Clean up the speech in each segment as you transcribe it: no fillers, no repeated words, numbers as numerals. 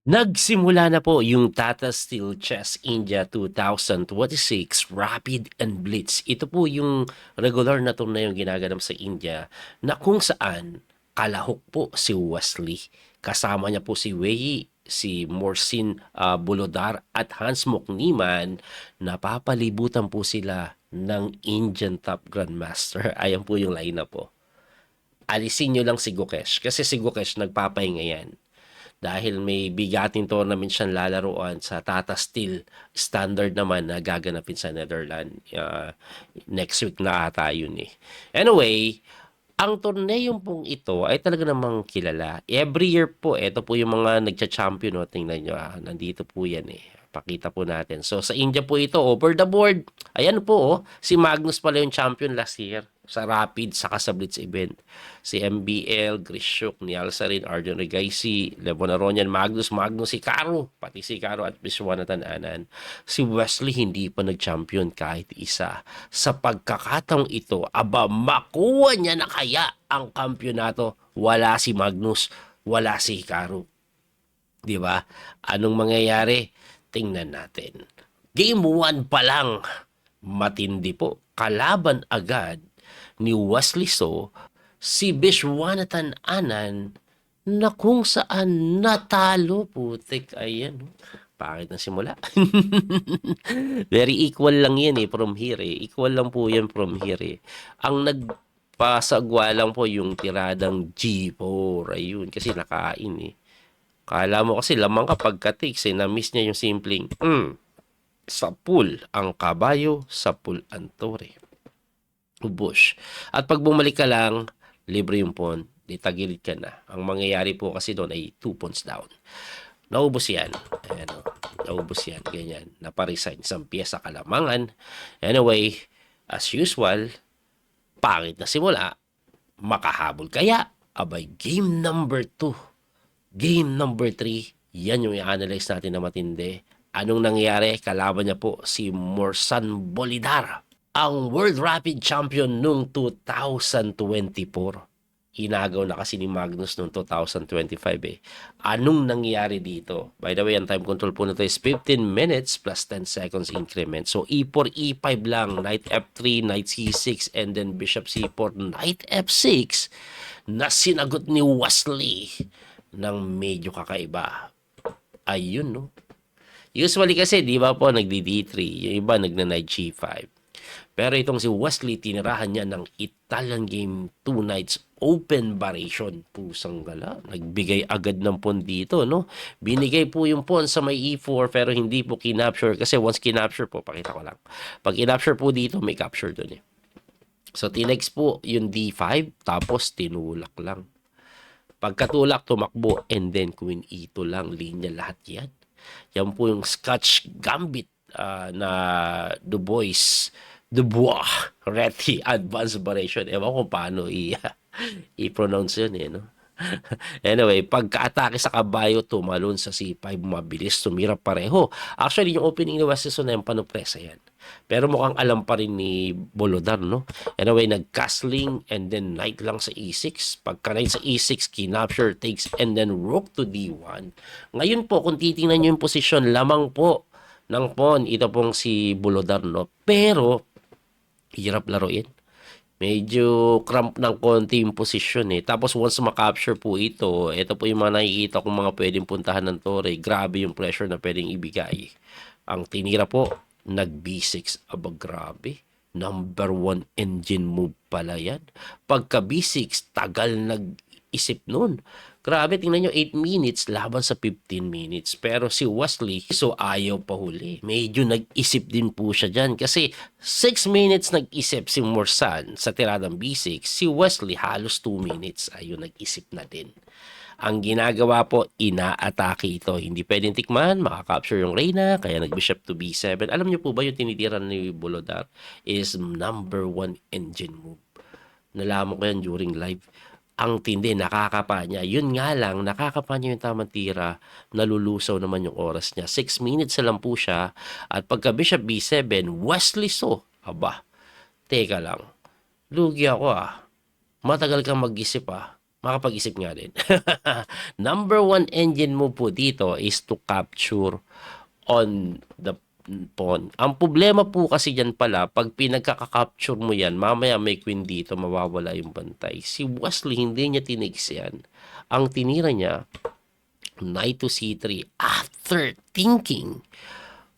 Nagsimula na po yung Tata Steel Chess India 2026 Rapid and Blitz. Ito po yung regular na torneo ginaganap sa India na kung saan kalahok po si Wesley. Kasama niya po si Wei, si Morsin Bulodar at Hans Mokniman. Napapalibutan po sila ng Indian Top Grandmaster. Ayan po yung lineup po. Alisin nyo lang si Gukesh kasi si Gukesh nagpapahinga yan dahil may bigating tournament siyang lalaruan sa Tata Steel Standard naman na gaganapin sa Netherlands. Next week na ata yun eh. Anyway, ang torneo pong ito ay talaga namang kilala. Every year po, ito po yung mga nagcha-champion. No? Tingnan nyo, nandito po yan eh. Pakita po natin. So, sa India po ito, over the board. Ayan po, oh, si Magnus pala yung champion last year sa Rapid, saka sa Blitz event. Si MBL, Grishuk, Nialsarin, Arjun Regaisi, Levon Aronian, Magnus, si Caro, pati si Caro at Viswanathan Anan. Si Wesley hindi pa nag-champion kahit isa. Sa pagkakataong ito, aba, makuha niya na kaya ang kampyonato. Wala si Magnus, wala si Caro. Di ba? Anong mangyayari? Tingnan natin. Game 1 pa lang, matindi po. Kalaban agad ni Wesley So, si Vishwanathan Anan na kung saan natalo. Putik, ayan. Pangit na simula. Very equal lang yan eh, from here eh. Equal lang po yan from here eh. Ang nagpasagwa lang po yung tiradang G4. Ayun, kasi nakain eh. Kala mo kasi lamang ka pagka-takes eh, na-miss niya yung simpleng, sa pool ang kabayo, sa pool ang tore. Bush. At pag bumalik ka lang, libre yung pawn, ditagilid ka na. Ang mangyayari po kasi doon ay 2 pawns down. Naubos yan. Ayan, naubos yan. Ganyan. Naparesign. Isang piyesa kalamangan. Anyway, as usual, pangit na simula, makahabol kaya. Abay, game number 2. Game number 3, yan yung i-analyze natin na matindi. Anong nangyari? Kalaban niya po si Morsan Bolidar, ang World Rapid Champion noong 2024. Inagaw na kasi ni Magnus noong 2025 eh. Anong nangyari dito? By the way, ang time control po nito is 15 minutes plus 10 seconds increment. So, E4, E5 lang. Knight F3, Knight C6, and then Bishop C4, Knight F6 na sinagot ni Wesley ng medyo kakaiba. Ayun, no? Usually kasi, di ba po, nagdi-D3. Yung iba, nagna-Knight G5. Pero itong si Wesley, tinirahan niya ng Italian game 2 Knights open variation. Pusang gala. Nagbigay agad ng pawn dito, no? Binigay po yung pawn sa may E4 pero hindi po kinapture. Kasi once kinapture po, pakita ko lang. Pag kinapture po dito, may capture dun eh. So, tinext po yung D5 tapos tinulak lang. Pagkatulak, tumakbo, and then Queen E2 lang, linya lahat yan. Yan po yung Scotch Gambit na Dubois, Reti Advanced Variation. Ewan ko paano i-pronounce yun eh, no? Anyway, pagka-atake sa kabayo, tumalon sa C5, mabilis, tumira pareho. Actually, yung opening ni West na yung panupresa yan. Pero mukhang alam pa rin ni Bolodar, no? Anyway, nag-castling and then knight lang sa E6. Pagka knight sa E6, kinapture, takes, and then rook to D1. Ngayon po, kung titingnan nyo yung posisyon, lamang po ng pawn, ito pong si Bolodar, no? Pero, hirap laruin. Medyo cramp ng konti yung posisyon eh. Tapos once makapture po ito po yung mga nakikita kong mga pwedeng puntahan ng tore. Grabe yung pressure na pwedeng ibigay. Ang tinira po, nag B6. Aba, grabe. Number 1 engine move pala yan. Pagka B6, tagal nag-isip nun. Grabe, tingnan nyo, 8 minutes laban sa 15 minutes. Pero si Wesley, so ayaw pa huli. Medyo nag-isip din po siya dyan. Kasi 6 minutes nag-isip si Morsan sa tiradang B6. Si Wesley halos 2 minutes. Ayun, nag-isip na din. Ang ginagawa po, ina-atake ito. Hindi pwedeng tikman, makakapture yung Reyna, kaya nag-bishop to B7. Alam niyo po ba yung tinitira ni Bolodar is number 1 engine move. Nalaman ko yan during live. Ang tindi, nakakapa niya. Yun nga lang, nakakapa niya yung tamang tira, nalulusaw naman yung oras niya. 6 minutes na lang po siya. At pagka Bishop B7, Wesley So. Aba, teka lang. Lugi ako ah. Matagal kang mag-isip ah. makapag-isip nga din. Number one engine mo po dito is to capture on the pawn. Ang problema po kasi dyan pala, pag pinagkaka-capture mo yan, mamaya may queen dito, mawawala yung bantay. Si Wesley, hindi niya tinigs yan. Ang tinira niya, knight to c3 after thinking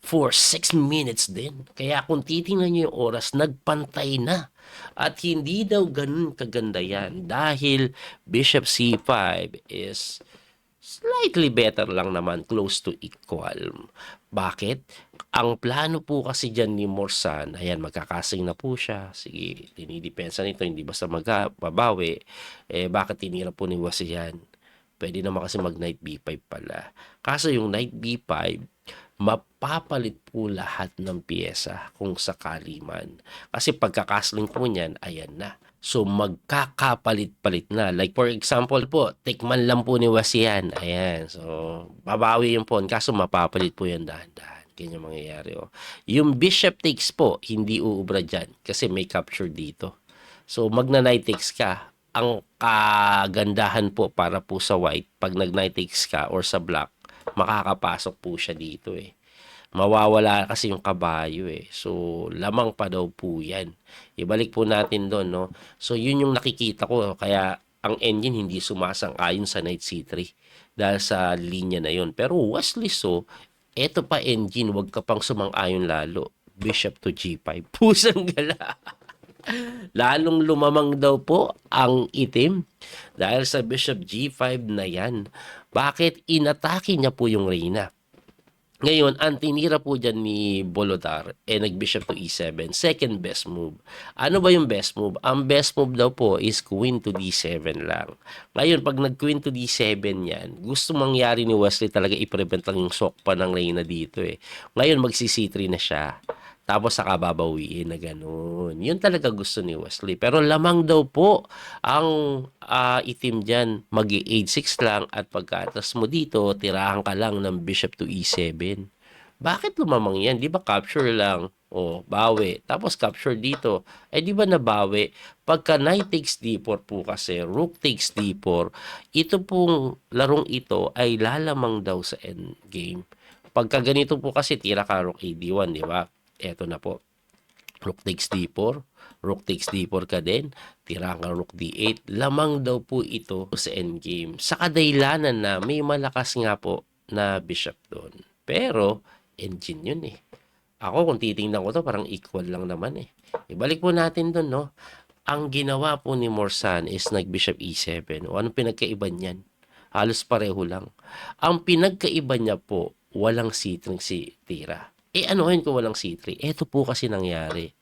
for 6 minutes din. Kaya kung titingnan nyo yung oras, nagpantay na. At hindi daw ganun kaganda yan dahil bishop c5 is slightly better lang naman, close to equal. Bakit? Ang plano po kasi dyan ni Morsan, ayan, magkakasing na po siya. Sige, dinidepensa nito, hindi basta magbabawi. Bakit tinira po ni Wasi yan? Pwede naman kasi mag-knight b5 pala. Kaso yung knight b5, mapapalit po lahat ng piyesa kung sakali man. Kasi pagkakasling po niyan, ayan na. So, magkakapalit-palit na. Like, for example po, tikman lang po ni Wasian. Ayan. So, babawi yung pawn. Kaso, mapapalit po yan dahan-dahan. Ganyan mangyayari. Oh. Yung bishop takes po, hindi uubra dyan. Kasi may capture dito. So, magna-knight takes ka. Ang kagandahan po para po sa white, pag nag-knight takes ka or sa black, makakapasok po siya dito eh. Mawawala kasi yung kabayo eh. So, lamang pa daw po yan. Ibalik po natin doon, no? So, yun yung nakikita ko. Kaya, ang engine hindi sumasang-ayon sa knight c3 dahil sa linya na yun. Pero, Wesley, so, eto pa engine, wag ka pang sumang-ayon lalo. Bishop to g5. Pusang gala. Lalong lumamang daw po ang itim dahil sa bishop g5 na yan. Bakit? Inatake niya po yung reyna. Ngayon, ang tinira po dyan ni Bolodar, nag-bishop to e7. Second best move. Ano ba yung best move? Ang best move daw po is queen to d7 lang. Ngayon, pag nag-queen to d7 yan, gusto mangyari ni Wesley talaga i-prevent lang yung sokpa ng reyna dito eh. Ngayon, magsi-c3 na siya. Tapos saka babawiin na ganun. Yun talaga gusto ni Wesley. Pero lamang daw po ang itim dyan. Mag-i-8-6 lang at pagkatas mo dito, tirahan ka lang ng bishop to e7. Bakit lumamang yan? Di ba capture lang? O, bawi. Tapos capture dito. Di ba nabawi? Pagka knight takes d4 po kasi, rook takes d4, ito pong larong ito ay lalamang daw sa endgame. Pagka ganito po kasi, tira ka rook a d1, di ba? Eto na po. Rook takes d4. Rook takes d4 ka din. Tira ka rook d8. Lamang daw po ito sa endgame. Sa kadailanan na may malakas nga po na bishop doon. Pero, engine yun eh. Ako kung titingnan ko to parang equal lang naman eh. Ibalik po natin doon, no? Ang ginawa po ni Morsan is nag-bishop e7. O anong pinagkaiba niyan? Halos pareho lang. Ang pinagkaiba niya po, walang c3 si tira. Anuhin ko walang c3. Ito po kasi nangyari.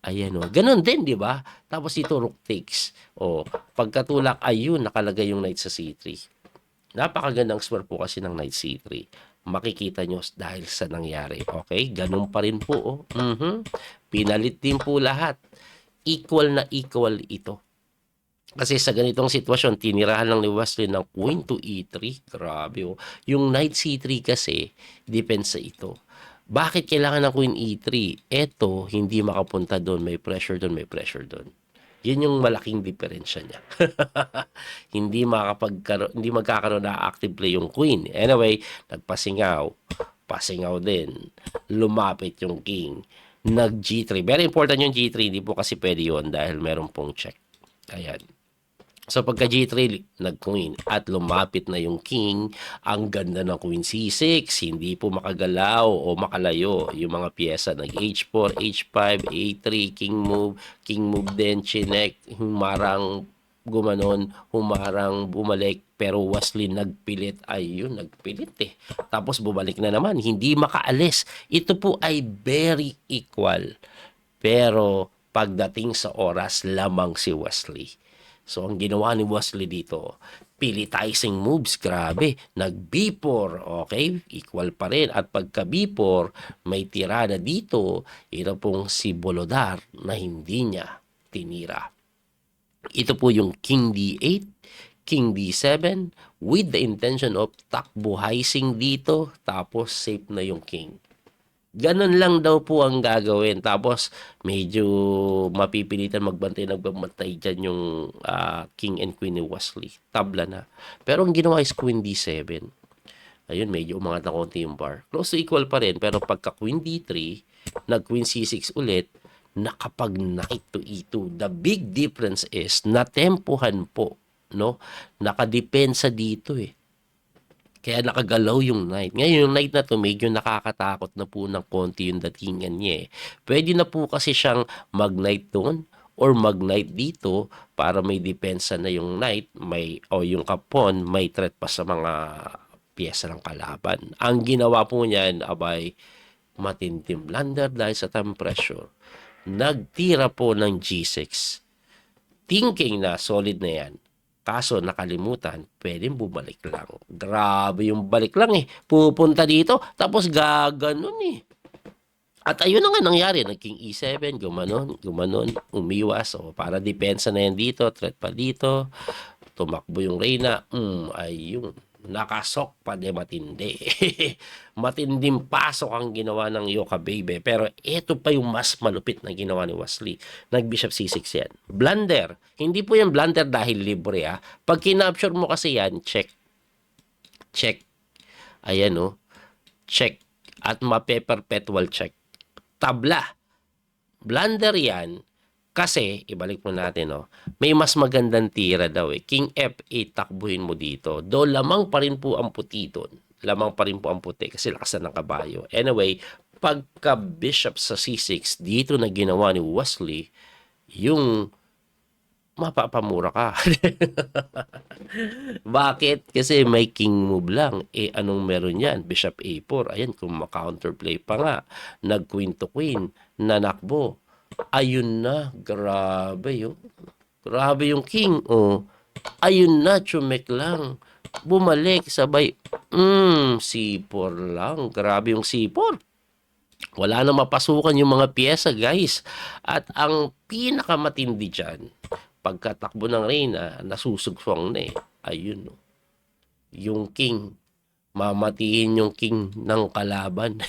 Ayan o. Ganon din, di ba? Tapos ito, rook takes. O, pagkatulak, ayun, nakalagay yung knight sa c3. Napakagandang square po kasi ng knight c3. Makikita nyo dahil sa nangyari. Okay? Ganon pa rin po. Pinalit din po lahat. Equal na equal ito. Kasi sa ganitong sitwasyon, tinirahan lang ni Wesley ng queen to e3. Grabe oh. Yung knight c3 kasi, depends sa ito. Bakit kailangan ng queen e3? Eto, hindi makapunta doon. May pressure doon, may pressure doon. Yun yung malaking diferensya niya. hindi magkakaroon na active play yung queen. Anyway, nagpasingaw. Pasingaw din. Lumapit yung king. Nag g3. Very important yung g3. Hindi po kasi pwede yun dahil meron pong check. Ayan. So pagka g3, nag-queen at lumapit na yung king, ang ganda ng queen c6, hindi po makagalaw o makalayo yung mga piyesa. Nag-h4, h5, a3, king move din, chinek, humarang gumanon, humarang bumalik, pero Wesley nagpilit. Ayun, nagpilit eh. Tapos bumalik na naman, hindi makaalis. Ito po ay very equal. Pero pagdating sa oras, lamang si Wesley. So, ang ginawa ni Wesley dito, pilitizing moves, grabe. Nag-B4, okay? Equal pa rin. At pagka B4, may tirada dito, ito pong si Bolodar na hindi niya tinira. Ito po yung King D8, King D7, with the intention of takbuhaising dito, tapos safe na yung King. Ganun lang daw po ang gagawin. Tapos, medyo mapipilitan nagbabantay dyan yung King and Queen ni Wesley. Tabla na. Pero ang ginawa is Queen D7. Ayun, medyo umangat na konti yung bar. Close to equal pa rin, pero pagka Queen D3, nag-Queen C6 ulit, nakapag Knight to E2. The big difference is, natempuhan po, no? Nakadepensa dito eh. Kaya nakagalaw yung knight. Ngayon, yung knight na to, medyo nakakatakot na po ng konti yung datingan niya eh. Pwede na po kasi siyang mag-knight doon or mag-knight dito para may depensa na yung knight o yung kapon, may threat pa sa mga piyesa ng kalaban. Ang ginawa po niyan, abay, matintim blunder dahil sa time pressure. Nagtira po ng G6. Thinking na solid na yan. Kaso nakalimutan, pwedeng bumalik lang. Grabe yung balik lang eh. Pupunta dito, tapos gaganon eh. At ayun na nga nangyari, naging E7, gumanon, umiwas. O para depensa na yan dito, threat pa dito. Tumakbo yung Reyna, ayun. Nakasok pa de matindi. Matinding pasok ang ginawa ng Yoka Baby. Pero ito pa yung mas malupit na ginawa ni Wesley. Nag-Bishop C6 yan. Blunder. Hindi po yan blunder dahil libre ah. Pag kinapture mo kasi yan, check. Check. Ayan oh. Check. At mape-perpetual check. Tabla. Blunder yan. Kasi, ibalik mo natin, no? May mas magandang tira daw eh. King F8, takbuhin mo dito. Do lamang pa rin po ang puti doon. Lamang pa rin po ang puti kasi lakasan ng kabayo. Anyway, pagka bishop sa C6, dito na ginawa ni Wesley, yung mapapamura ka. Bakit? Kasi may king move lang. Eh, anong meron yan? Bishop A4. Ayan, kung ma-counterplay pa nga. Nag-queen to queen. Nanakbo. Ayun na, grabe yun. Grabe yung king, oh. Ayun na, chumek lang. Bumalik, sabay, C4 lang. Grabe yung C4. Wala na mapasukan yung mga pyesa, guys. At ang pinakamatindi dyan, pagkatakbo ng Reyna, nasusugswang na eh. Ayun, oh. Yung king, mamatiin yung king ng kalaban.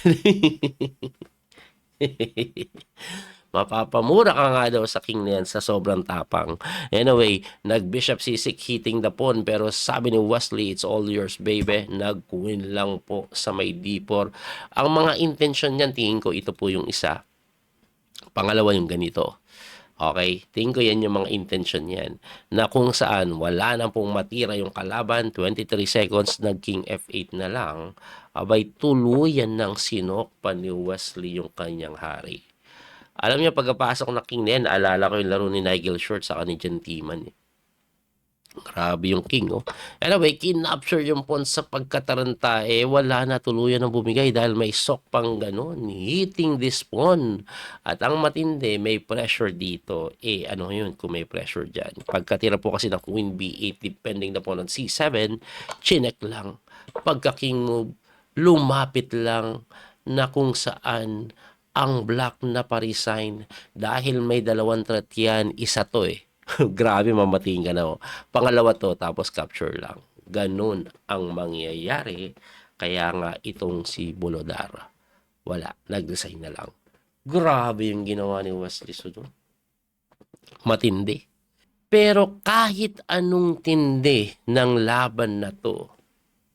Mapapamura ka nga daw sa king na yan sa sobrang tapang. Anyway, nag-bishop c6 hitting the pawn pero sabi ni Wesley, it's all yours baby. Nag-win lang po sa may d4. Ang mga intention niyan, tingin ko ito po yung isa. Pangalawa yung ganito. Okay? Tingin ko yan yung mga intention niyan. Na kung saan wala na pong matira yung kalaban, 23 seconds, nag-king f8 na lang. Abay, tuluyan ng sinokpa ni Wesley yung kanyang hari. Alam niyo, pagkapasok na king na yan, naalala ko yung laro ni Nigel Short sa ni John Timan. Grabe yung king, oh. Anyway, kinapture yung pawn sa pagkataranta, eh, wala na tuluyan ng bumigay dahil may sok pang ganun. Hitting this pawn. At ang matindi, may pressure dito. Eh, ano yun kung may pressure dyan? Pagkatira po kasi ng queen b8, depending na po ng c7, chinek lang. Pagka king move, lumapit lang na kung saan ang black na pa-resign dahil may dalawang threat yan, isa to eh. Grabe, mamatiin ka na. Oh. Pangalawa to, tapos capture lang. Ganun ang mangyayari. Kaya nga itong si Bolodar, wala, nag-resign na lang. Grabe yung ginawa ni Wesley Sudo. Matindi. Pero kahit anong tindi ng laban na to,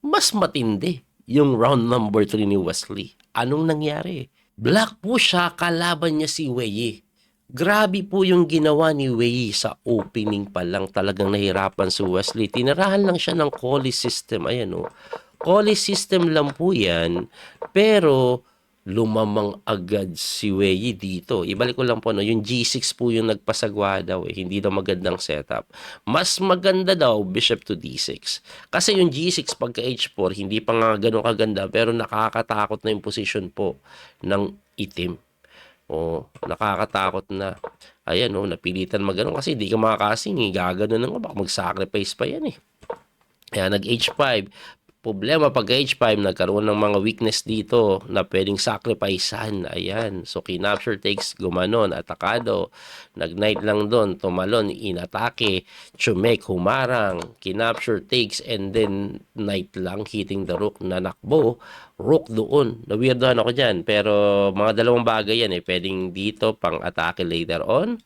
mas matindi yung round number 3 ni Wesley. Anong nangyari? Black po siya, kalaban niya si Wei. Grabe po yung ginawa ni Wei sa opening pa lang. Talagang nahirapan si Wesley. Tinirahan lang siya ng Collie system. Ayan o. Collie system lang po yan. Pero lumamang agad si Wei dito. Ibalik ko lang po, no, yung G6 po yung nagpasagwa daw. Eh. Hindi daw magandang setup. Mas maganda daw, Bishop to D6. Kasi yung G6 pagka H4, hindi pa nga ganun kaganda, pero nakakatakot na yung position po ng itim. O, nakakatakot na. Ayan, o, napilitan magano kasi hindi ka makakasing. Gagano na nga, baka mag-sacrifice pa yan eh. Kaya nag-H5. Problema pag H5, nagkaroon ng mga weakness dito na pwedeng sacrificean. Ayan. So, kinapture takes, gumanon, atakado. Nag-knight lang doon, tumalon, inatake, chumek, humarang, kinapture takes, and then knight lang, hitting the rook, nanakbo, rook doon. Nawirdohan ako dyan. Pero mga dalawang bagay yan eh. Pwedeng dito, pang-atake later on,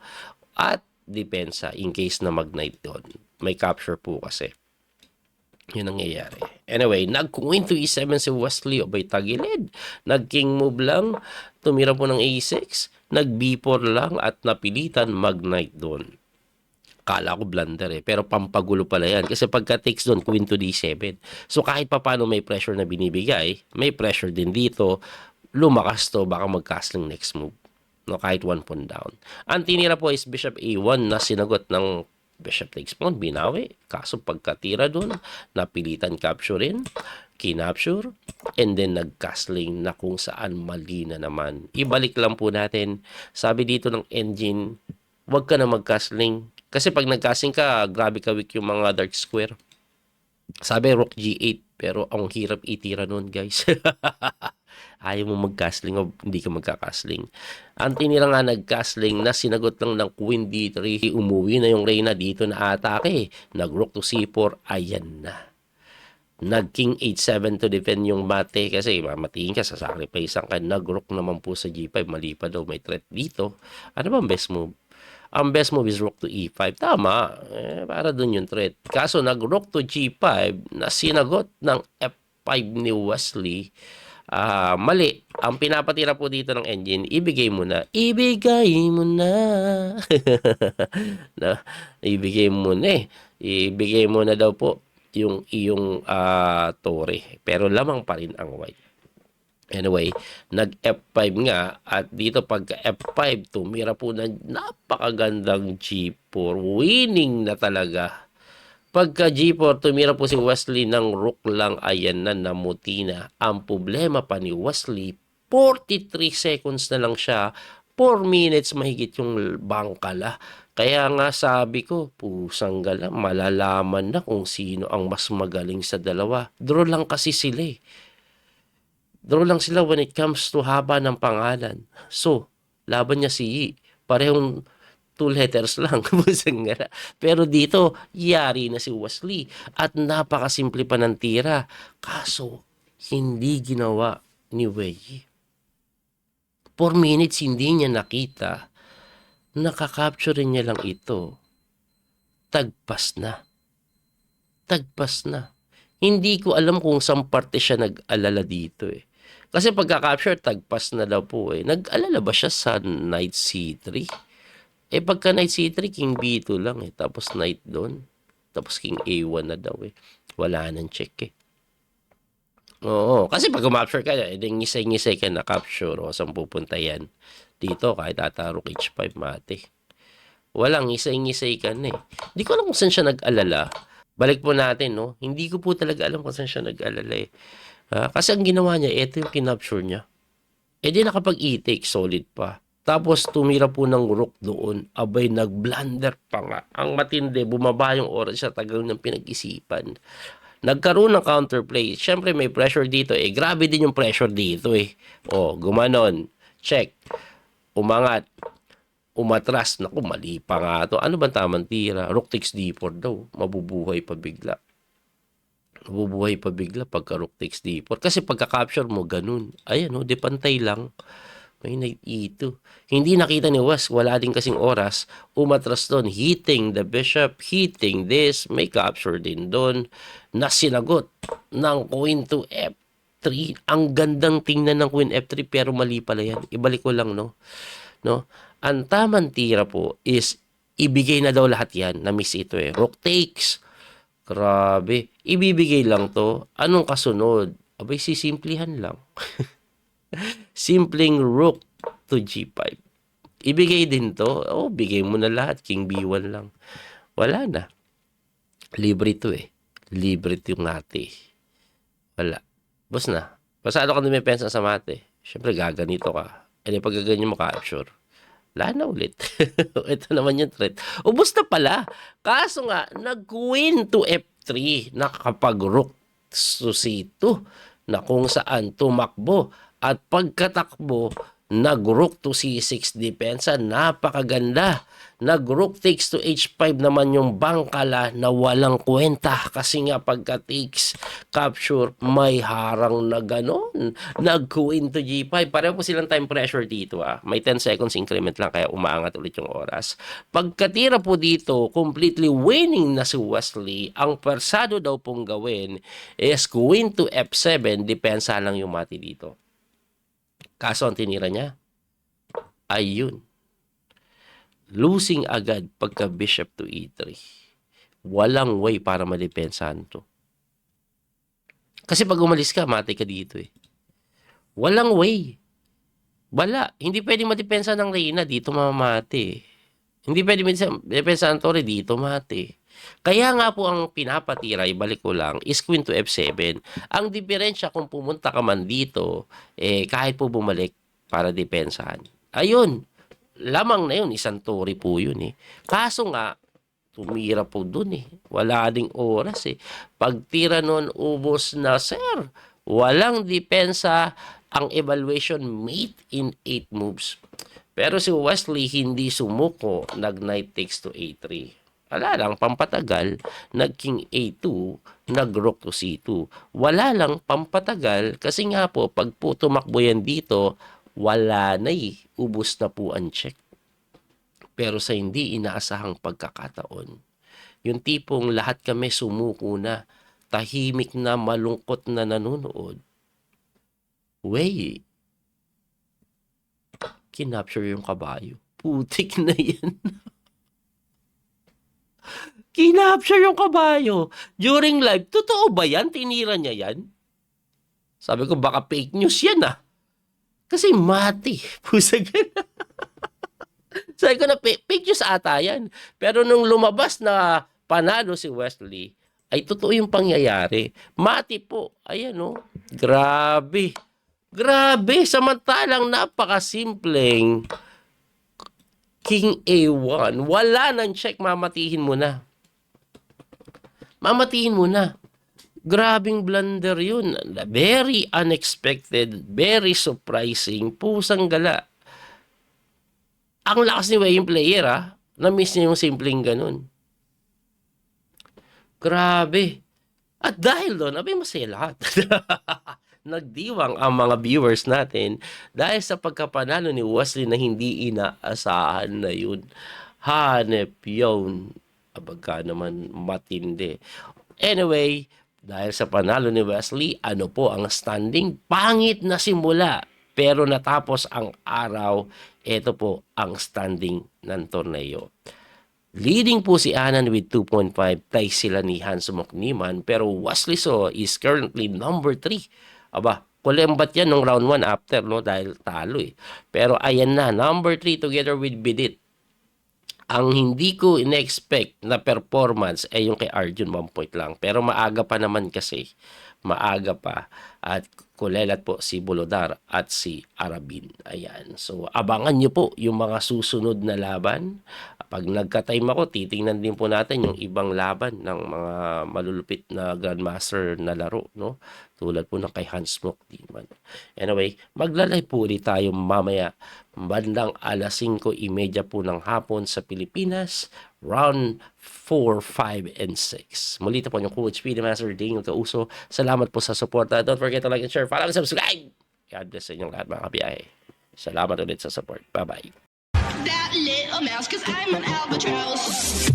at depensa in case na mag-knight doon. May capture po kasi. Yun ang nangyayari. Anyway, nag-queen to e7 si Wesley, obay tagilid. Nag-king move lang, tumira po ng a6, nag-b4 lang at napilitan mag-knight doon. Kala ko blunder eh, pero pampagulo pala yan. Kasi pagka takes doon, queen to d7. So kahit pa paano may pressure na binibigay, may pressure din dito, lumakas to, baka mag-castling next move. No, kahit one pawn down. Ang tinira po is bishop a1 na sinagot ng bishop takes pawn, binawi. Kaso pagkatira dun, napilitan capturein, kinapture, and then nag-castling na kung saan mali na naman. Ibalik lang po natin. Sabi dito ng engine, wag ka na mag-castling. Kasi pag nag-castling ka, grabe ka weak yung mga dark square. Sabi rook g8, pero ang hirap itira nun, guys. Ayaw mo mag-castling o hindi ka magka-castling. Ang tinira nga nag-castling na sinagot lang ng queen d3, umuwi na yung reyna dito na atake. Nag-rook to c4, ayan na. Nag-king h7 to defend yung mate kasi mamatiin ka, sasacrifice ka. Nag-rook naman po sa g5, mali pa daw, may threat dito. Ano ba ang best move? Ang best move is rook to e5. Tama, para dun yung threat. Kaso nag-rook to g5 na sinagot ng f5 ni Wesley. Mali. Ang pinapatira po dito ng engine, ibigay mo na. Ibigay mo na. na ibigay mo na eh. Ibigay mo na daw po yung iyong tore. Pero lamang pa rin ang white. Anyway, nag-F5 nga at dito pag F5, tumira po na napakagandang G4. Winning na talaga. Pagka G4, tumira po si Wesley ng rook lang, ayan na, namuti na. Ang problema pa ni Wesley, 43 seconds na lang siya, 4 minutes mahigit yung bangkala. Kaya nga sabi ko, pusang gala, malalaman na kung sino ang mas magaling sa dalawa. Draw lang kasi sila eh. Draw lang sila when it comes to haba ng pangalan. So, laban niya si Yi. Parehong 2 letters lang. Pero dito, yari na si Wesley. At napakasimple pa ng tira. Kaso, hindi ginawa ni Wei. 4 minutes hindi niya nakita. Nakakapture niya lang ito. Tagpas na. Tagpas na. Hindi ko alam kung saan parte siya nag-alala dito eh. Kasi pagka-capture, tagpas na daw po eh. Nag-alala ba siya sa knight c3? Eh, pagka knight c3, king b2 lang eh. Tapos knight doon. Tapos king a1 na daw eh. Wala nang check eh. Oo. Kasi pag umapture ka, eh, ngisay-ngisay ka na capture. O, saan pupunta yan? Dito, kahit atarok h5 mate. Walang ngisay-ngisay ka na eh. Hindi ko alam kung saan siya nag-alala. Balik po natin, no? Hindi ko po talaga alam kung saan siya nag-alala eh. Kasi ang ginawa niya, ito yung kinapture niya. Eh di nakapag e-take, solid pa. Tapos tumira po ng rook doon. Abay, nag-blunder pa nga. Ang matindi, bumaba yung oras sa tagal ng pinag-isipan. Nagkaroon ng counterplay. Siyempre may pressure dito eh. Grabe din yung pressure dito eh. O, gumanon. Check. Umangat. Umatras. Naku, mali pa nga to. Ano ba tamang tira? Rook takes d4 daw. Mabubuhay pa bigla. Mabubuhay pa bigla pagka rook takes d4. Kasi pagka-capture mo, ganun. Ayan o, depantay lang. May knight e2. Hindi nakita ni Wes, wala din kasing oras. Umatras doon, hitting the bishop, hitting this, may capture din doon. Na sinagot ng queen to f3. Ang gandang tingnan ng queen f3 pero mali pala yan. Ibalik ko lang, no? Ang tamang tira po is ibigay na daw lahat yan. Na-miss ito eh. Rook takes. Grabe. Ibibigay lang to. Anong kasunod? Abay, sisimplihan lang. Simpleng rook to g5. Ibigay din to. Oh, bigay mo na lahat. King b1 lang. Wala na. Libre to eh. Libre to yung mate. Wala. Bus na. Pasado ka na may pensa sa mate. Siyempre, gaganito ka. E di pag gaganyan mo capture. Wala na ulit. Ito naman yung threat. Ubus na pala. Kaso nga, nag-queen to f3. Nakakapag rook to C2 na kung saan tumakbo at pagkatakbo nag-rook to C6 depensa, napakaganda. Nag-rook takes to H5 naman yung bangkala na walang kwenta kasi nga pagka takes capture may harang na ganon. Nag-queen to G5. Pareho po silang time pressure dito. May 10 seconds increment lang kaya umaangat ulit yung oras. Pagkatira po dito, completely winning na si Wesley. Ang persado daw pong gawin is queen to F7. Depensa lang yung mati dito. Kaso ang tinira niya, ayun. Losing agad pagka bishop to E3. Walang way para madepensahan to. Kasi pag umalis ka, mati ka dito eh. Walang way. Wala. Hindi pwede madepensa ng Reyna. Dito mamamati. Hindi pwede madepensahan to rin. Dito mati. Kaya nga po ang pinapatira, ibalik ko lang, is queen to F7. Ang diferensya kung pumunta ka man dito, kahit po bumalik para depensahan. Ayun, lamang na yun, isang tori po yun eh. Kaso nga, tumira po dun eh. Wala ding oras eh. Pagtira nun, ubos na, sir. Walang depensa, ang evaluation mate in 8 moves. Pero si Wesley hindi sumuko, nag-knight takes to A3. Wala lang, pampatagal, nag-king A2, nag-rook to C2. Wala lang, pampatagal, kasi nga po, pag po tumakbo yan dito, wala na eh. Ubus na po ang check. Pero sa hindi inaasahang pagkakataon, yung tipong lahat kami sumuko na, tahimik na, malungkot na nanonood, kinapture yung kabayo. Putik na yan. Kinapture yung kabayo. During live, totoo ba yan? Tinira niya yan? Sabi ko, baka fake news yan ah. Kasi mati. Pusag na. Sabi ko na, fake news ata yan. Pero nung lumabas na panalo si Wesley, ay totoo yung pangyayari. Mati po. Ayan o. Grabe. Grabe. Samantalang napakasimpleng King A1. Wala nang check. Mamatihin mo na. Mamatihin mo na. Grabing blunder yun. Very unexpected. Very surprising. Pusang gala. Ang lakas ni Wei yung player Na-miss niya yung simpleng ganun. Grabe. At dahil doon, masaya lahat. Nagdiwang ang mga viewers natin dahil sa pagkapanalo ni Wesley na hindi inaasahan na yun. Hanep yun. Abagka naman matindi. Anyway, dahil sa panalo ni Wesley, ano po ang standing? Pangit na simula. Pero natapos ang araw, ito po ang standing ng torneo. Leading po si Anand with 2.5. Tie sila ni Hans Mokniman. Pero Wesley So is currently number 3. Aba, kulembat yan nung round 1 after, no? Dahil talo eh. Pero ayan na, number 3 together with Bidit. Ang hindi ko in-expect na performance ay yung kay Arjun 1 point lang. Pero maaga pa naman kasi. Maaga pa. At kulelat po si Bolodar at si Arabin. Ayan. So, abangan nyo po yung mga susunod na laban. Pag nagka-time ako, titingnan din po natin yung ibang laban ng mga malulupit na Grandmaster na laro, no? Tulad po ng kay Hans Mokniman. Anyway, maglalay po ulit tayo mamaya. Bandang alas 5:30 po ng hapon sa Pilipinas. Round 4, 5, and 6. Muli po yung Coach Speedy Master Daniel Causo. Salamat po sa support. Don't forget to like and share. Follow and subscribe. God bless sa inyong lahat mga kabiyahe. Salamat ulit sa support. Bye-bye. That little mouse, 'cause I'm an albatross.